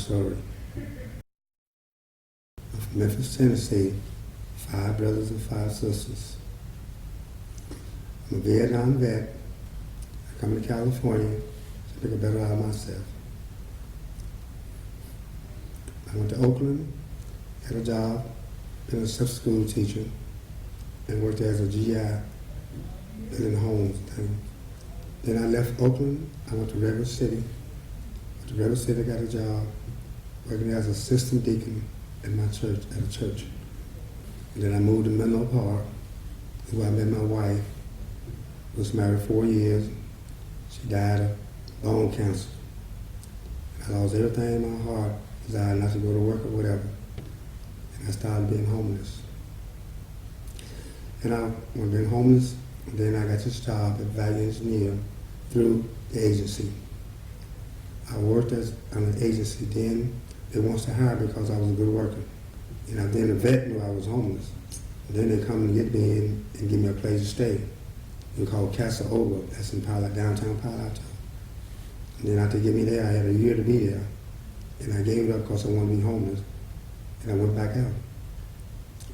story. I'm from Memphis, Tennessee, 5 brothers and 5 sisters. I'm a Vietnam vet. I come to California to make a better out of myself. I went to Oakland, had a job, been a sub-school teacher, and worked there as a GI, building homes thing. Then I left Oakland, I went to River City. Went to River City, got a job, working as an assistant deacon at my church, at a church. And then I moved to Menlo Park, where I met my wife. Was married 4 years. She died of bone cancer. I lost everything in my heart, decided not to go to work or whatever. And I started being homeless. And when being homeless, then I got this job at Value Engineer through the agency. I worked as on an agency then. They wanted to hire because I was a good worker. And then the vet knew I was homeless. And then they come and get me in and give me a place to stay. It was called Casa Oba, that's in downtown Palo Alto. And then after they get me there, I had a year to be there. And I gave it up because I wanted to be homeless. And I went back out.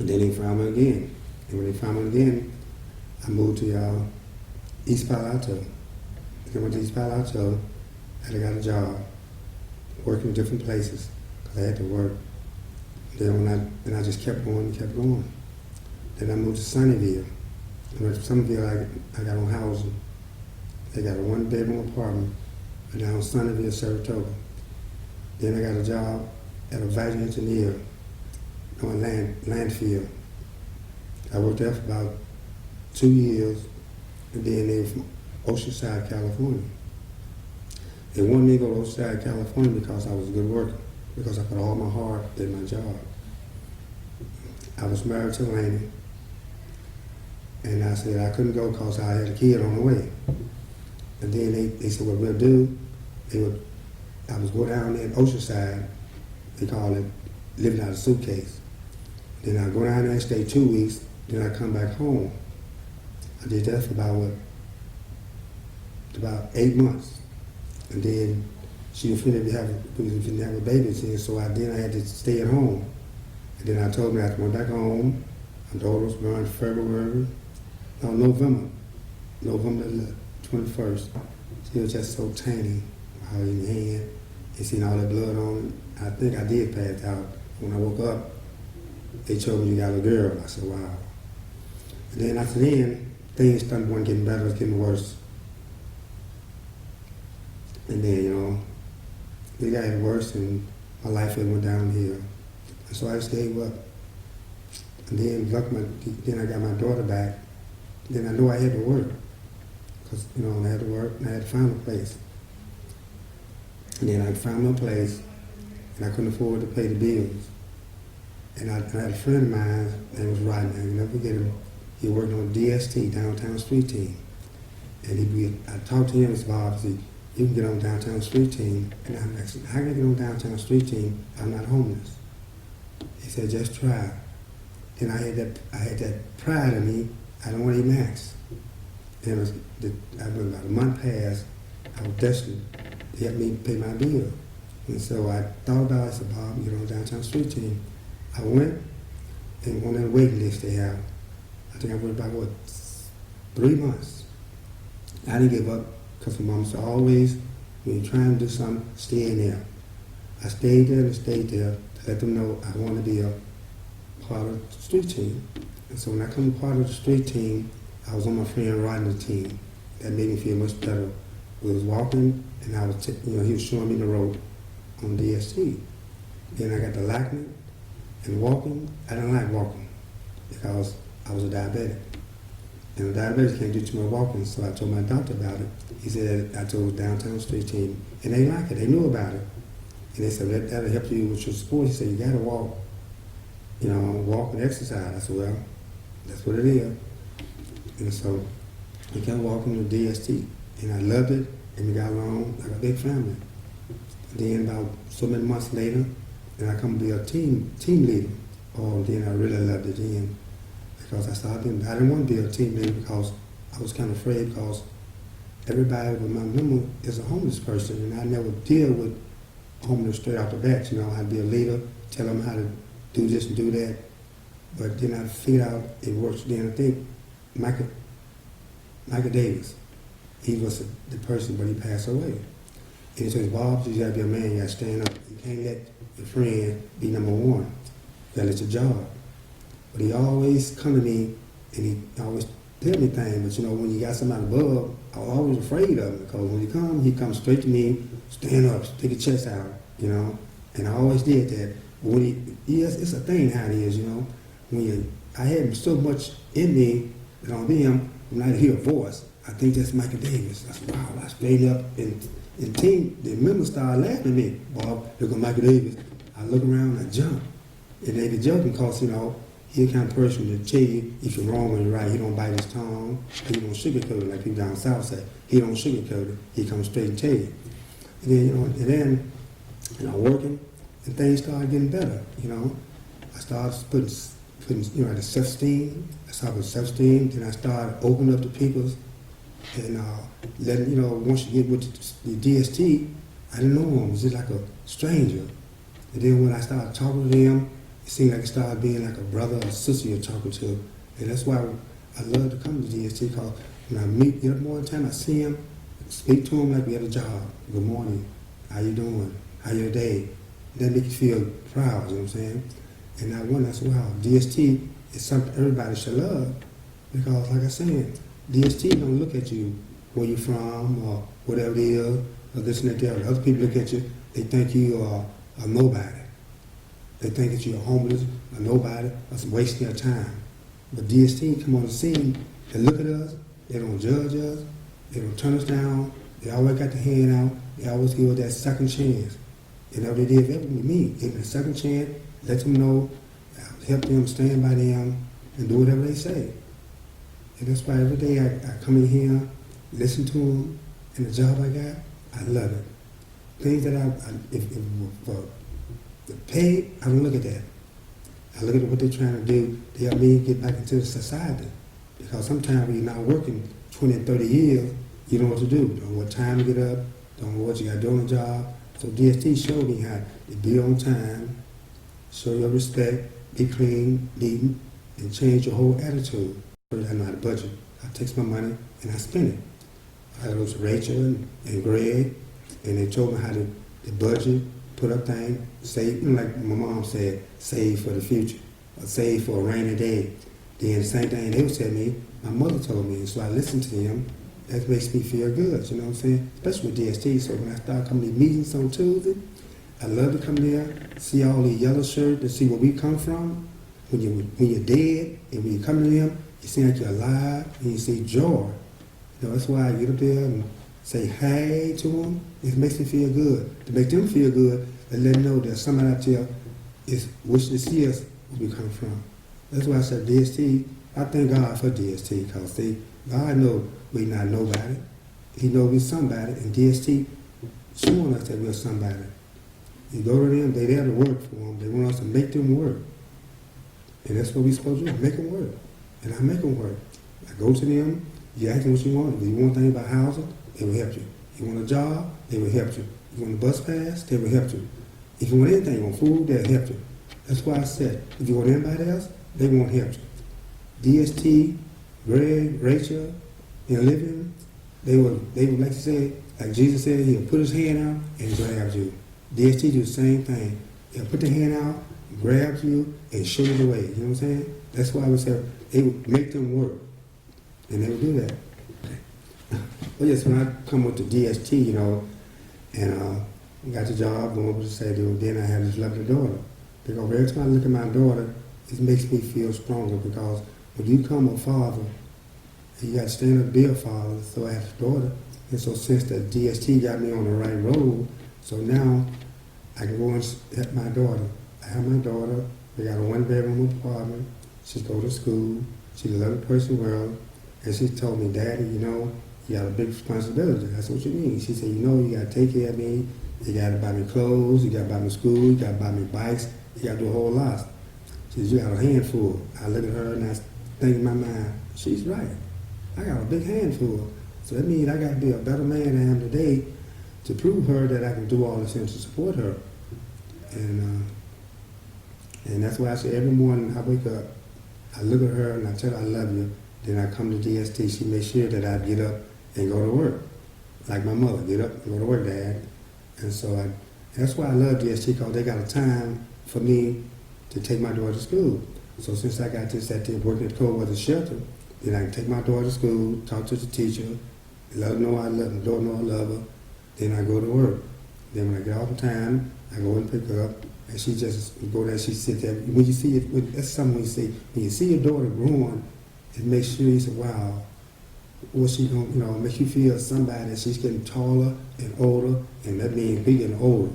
And then they found me again. And when they found me again, I moved to East Palo Alto. And I went to East Palo Alto, and I got a job, working in different places, because I had to work. Then I just kept going and kept going. Then I moved to Sunnyvale. And at Sunnyvale, I got on housing. They got a 1-bedroom apartment down Sunnyvale, Saratoga. Then I got a job at a value engineer on landfill. I worked there for about 2 years, and then they were from Oceanside, California. They wanted me to go to Oceanside, California because I was a good worker, because I put all my heart in my job. I was married to Laney, and I said I couldn't go because I had a kid on the way. And then they said, what we'll do, I was go down there in Oceanside, they call it living out of a suitcase. Then I go down there and stay 2 weeks, then I come back home. I did that for about 8 months. And then she was finna have a baby, so I had to stay at home. And then I told me I went back home. My daughter was born November the 21st. She was just so tiny, how in the hand, and seeing all that blood on it. I think I did pass out. When I woke up, they told me you got a girl. I said, wow. And then after then, things started getting better, it was getting worse. And then, it got worse and my life went downhill. And so I just gave up. And then I got my daughter back. Then I knew I had to work. Because, I had to work and I had to find a place. And then I found my place and I couldn't afford to pay the bills. And I had a friend of mine, his name was Rodney, I can never forget him. He worked on DST, Downtown Street Team. And I talked to him and said, Bob, you can get on Downtown Street Team. And I'm like, how can I get on Downtown Street Team? I'm not homeless. He said, just try. And I had that pride in me. I don't want to even ask. And about a month passed, I was desperate to help me pay my bill. And so I thought about it, I said, Bob, get on Downtown Street Team. I went and on that waiting list they have. I think I went about, 3 months. I didn't give up because my mom said, always, when you're trying to do something, stay in there. I stayed there and stayed there to let them know I want to be a part of the street team. And so when I come part of the street team, I was on my friend Rodney's team. That made me feel much better. We was walking, and I was, he was showing me the road on DST. Then I got to liking it. And walking, I didn't like walking because I was a diabetic. And a diabetic can't do too much walking, so I told my doctor about it. He said, I told Downtown Street Team, and they liked it, they knew about it. And they said, that'll help you with your sport. He said, you gotta walk, walk and exercise. I said, well, that's what it is. And so we kept walking to DST, and I loved it, and we got along like a big family. And then about so many months later, and I come to be a team leader. Oh, then I really loved it then. Because I didn't want to be a team leader because I was kind of afraid because everybody with my memory is a homeless person and I never deal with home them straight out the bat, you know, how to be a leader, tell them how to do this and do that. But then I figured out it works. Then I think Michael Davis, he was the person, but he passed away. And he says, Bob, you gotta be a man, you gotta stand up. You can't let your friend be number one. You gotta let your job. But he always come to me and he always tell me things. But you know, when you got somebody above, I was always afraid of him because when he comes straight to me, stand up, stick your chest out, you know. And I always did that. But when it's a thing how it is, you know. I had so much in me that on him, when I hear a voice, I think that's Michael Davis. I said, wow, I stayed up and the members started laughing at me. Bob, look at Michael Davis. I look around and I jump. And they be joking because, you know, he's the kind of person to tell you if you're wrong or you're right. He don't bite his tongue. He don't sugarcoat it like people down south say. He don't sugarcoat it. He comes straight and tell you. And then, you know, working, and things started getting better, you know. I started putting you know, the self-esteem. I started with self-esteem. Then I started opening up to people and letting, you know, once you get with the DST, I didn't know him. It was just like a stranger. And then when I started talking to them, it seemed like it started being like a brother or sister you're talking to. And that's why I love to come to DST, because when I meet him one time, I see him, speak to him like we had a job. Good morning. How you doing? How your day? That makes you feel proud, you know what I'm saying? And I said, wow, DST is something everybody should love, because like I said, DST don't look at you where you're from or whatever it is, or this and that. Other people look at you, they think you are a nobody. They think that you're homeless, a nobody, or some wasting your time. But DST come on the scene, they look at us, they don't judge us, they don't turn us down, they always got their hand out, they always give us that second chance. And that's what they did for me, give them a second chance, let them know, help them, stand by them, and do whatever they say. And that's why every day I come in here, listen to them, and the job I got, I love it. Things that if for the pay, I don't look at that. I look at what they're trying to do to help me get back into the society. Because sometimes when you're not working 20 and 30 years, you don't know what to do. You don't know what time to get up, don't know what you got to do on the job. So DST showed me how to be on time, show your respect, be clean, neat, and change your whole attitude. First, I know how to budget. I take my money and I spend it. I was Rachel and Greg, and they told me how to budget, put up things, save, you know, like my mom said, save for the future, or save for a rainy day. Then the same thing they would tell me, my mother told me, and so I listened to them. That makes me feel good, you know what I'm saying? Especially with DST. So when I start coming to meetings on Tuesday, I love to come there, see all the yellow shirts, and see where we come from. When you're dead, and when you come to them, you seem like you're alive, and you see joy. You know, that's why I get up there and say hey to them. It makes me feel good. To make them feel good, and let them know that somebody out there is wishing to see us where we come from. That's why I said DST. I thank God for DST, because God knows we're not nobody. He knows we're somebody, and DST showing us that we're somebody. You go to them, they're there to work for them. They want us to make them work. And that's what we're supposed to do, make them work. And I make them work. I go to them, you ask them what you want. If you want things about housing, they will help you. You want a job, they will help you. You want a bus pass, they will help you. If you want anything, you want food, they'll help you. That's why I said, if you want anybody else, they won't help you. DST, Greg, Rachel, and Olivia, they would like to say, like Jesus said, he'll put his hand out and grab you. DST do the same thing. They'll put their hand out, grab you, and show you the way. You know what I'm saying? That's why I would say they would make them work. And they would do that. But yes, when I come with the DST, you know, and got the job, going over to say, then I have this lovely daughter. Because every time I look at my daughter, it makes me feel stronger, because when you become a father, you got to stand up and be a father. So I have a daughter. And so since the DST got me on the right road, so now I can go and help my daughter. I have my daughter. We got a one-bedroom apartment. She go to school. She's a lovely person, well. And she told me, Daddy, you know, you got a big responsibility. That's what you mean. She said, you know, you got to take care of me. You got to buy me clothes. You got to buy me school. You got to buy me bikes. You got to do a whole lot. She said, you got a handful. I look at her and I think in my mind, she's right. I got a big handful. So that means I got to be a better man than I am today to prove her that I can do all this and to support her. And that's why I say every morning I wake up, I look at her and I tell her I love you. Then I come to DST. She makes sure that I get up and go to work, like my mother, get up and go to work, Dad. And so that's why I love DST, because they got a time for me to take my daughter to school. So since I got this at the working at Cold Shelter, then I can take my daughter to school, talk to the teacher, let her know I love her, daughter know I love her. Then I go to work. Then when I get off the time, I go and pick her up, and she just go there. She sit there. When you see it, that's something when you see your daughter growing, it makes you say, "Wow, what's she going?" You know, it makes you feel somebody that she's getting taller and older, and that means we getting older,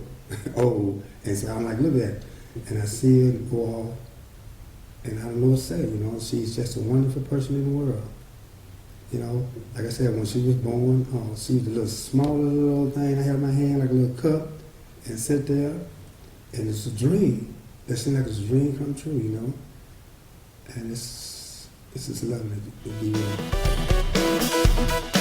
old. And so I'm like, look at that, and I see her go off, and I don't know what to say. You know, she's just a wonderful person in the world. You know, like I said, when she was born, she was a little smaller little thing. I had in my hand like a little cup, and sit there, and it's a dream. It seemed like it's a dream come true, you know. And it's just lovely to be here.